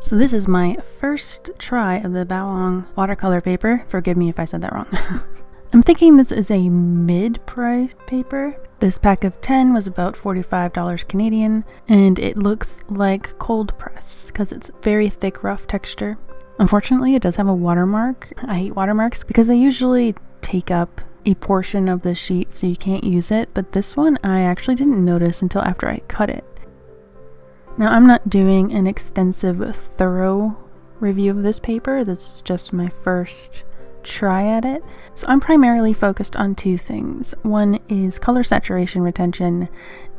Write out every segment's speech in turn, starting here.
So this is my first try of the Bawang watercolor paper. Forgive me if I said that wrong. I'm thinking this is a mid-price paper. This pack of 10 was about $45 Canadian, and it looks like cold press because it's very thick, rough texture. Unfortunately, it does have a watermark. I hate watermarks because they usually take up a portion of the sheet so you can't use it, but this one I actually didn't notice until after I cut it. Now, I'm not doing an extensive, thorough review of this paper. This is just my first try at it. So I'm primarily focused on two things. One is color saturation retention,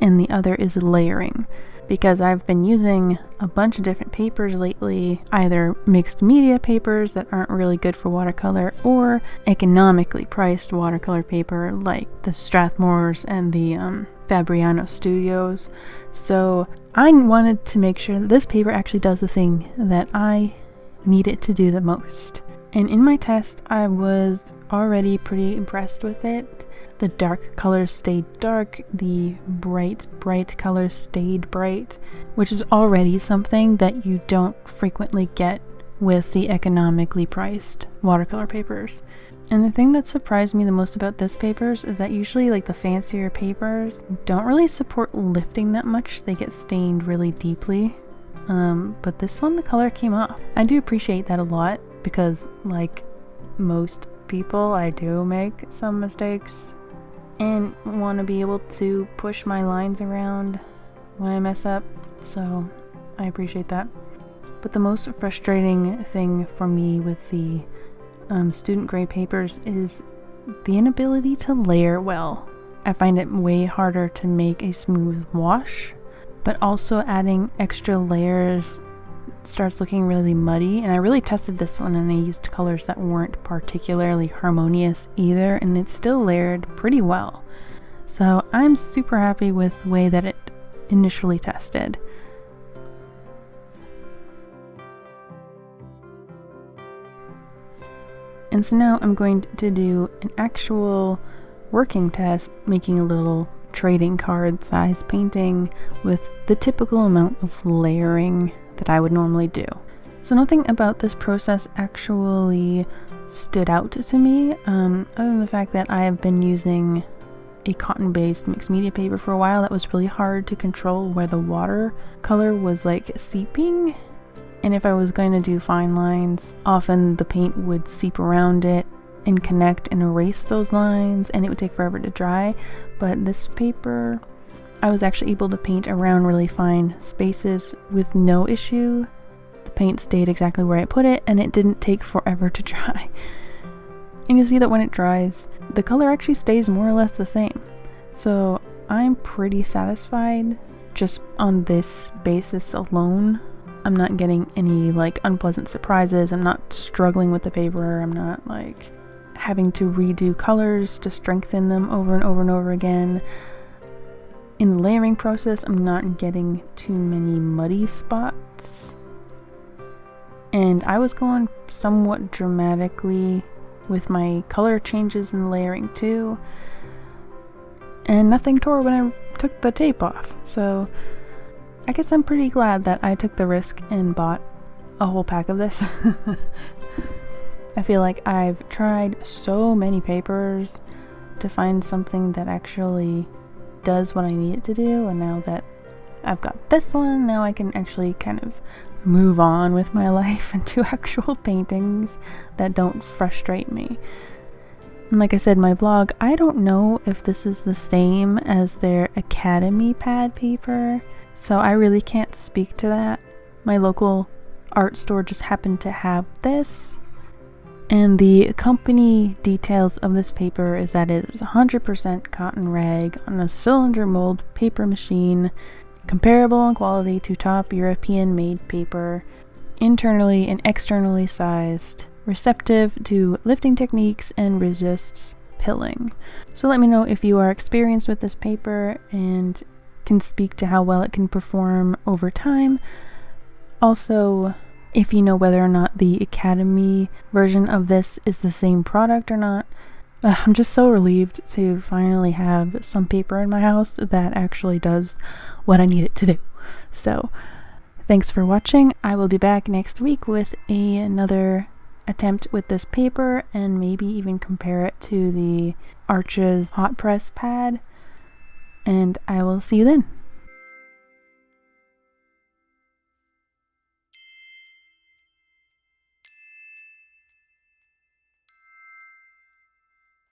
and the other is layering. Because I've been using a bunch of different papers lately, either mixed media papers that aren't really good for watercolor, or economically priced watercolor paper like the Strathmores and the Fabriano Studios. So I wanted to make sure that this paper actually does the thing that I need it to do the most. And in my test, I was already pretty impressed with it. The dark colors stayed dark, the bright colors stayed bright, which is already something that you don't frequently get with the economically priced watercolor papers. And the thing that surprised me the most about this papers is that usually like the fancier papers don't really support lifting that much. They get stained really deeply. But this one, the color came off. I do appreciate that a lot because like most people, I do make some mistakes and want to be able to push my lines around when I mess up, so I appreciate that. But the most frustrating thing for me with the student grade papers is the inability to layer well. I find it way harder to make a smooth wash, but also adding extra layers starts looking really muddy. And I really tested this one and I used colors that weren't particularly harmonious either, and it still layered pretty well. So I'm super happy with the way that it initially tested. And so now I'm going to do an actual working test, making a little trading card size painting with the typical amount of layering that I would normally do. So nothing about this process actually stood out to me, other than the fact that I have been using a cotton-based mixed media paper for a while. That was really hard to control where the watercolor was like seeping, and if I was going to do fine lines, often the paint would seep around it and connect and erase those lines, and it would take forever to dry. But this paper, I was actually able to paint around really fine spaces with no issue. The paint stayed exactly where I put it, and it didn't take forever to dry. And you'll see that when it dries, the color actually stays more or less the same. So I'm pretty satisfied just on this basis alone. I'm not getting any like unpleasant surprises. I'm not struggling with the paper. I'm not like having to redo colors to strengthen them over and over and over again. In the layering process, I'm not getting too many muddy spots. And I was going somewhat dramatically with my color changes and layering too. And nothing tore when I took the tape off. So I guess I'm pretty glad that I took the risk and bought a whole pack of this. I feel like I've tried so many papers to find something that actually does what I need it to do, and now that I've got this one, now I can actually kind of move on with my life and do actual paintings that don't frustrate me. And like I said in my vlog, I don't know if this is the same as their Academy pad paper, so I really can't speak to that. My local art store just happened to have this, and the company details of this paper is that it is 100% cotton rag on a cylinder mold paper machine, comparable in quality to top European made paper, internally and externally sized, receptive to lifting techniques, and resists pilling. So let me know if you are experienced with this paper and can speak to how well it can perform over time. Also, if you know whether or not the Academy version of this is the same product or not. I'm just so relieved to finally have some paper in my house that actually does what I need it to do. So Thanks for watching. I will be back next week with another attempt with this paper and maybe even compare it to the Arches hot press pad. And I will see you then.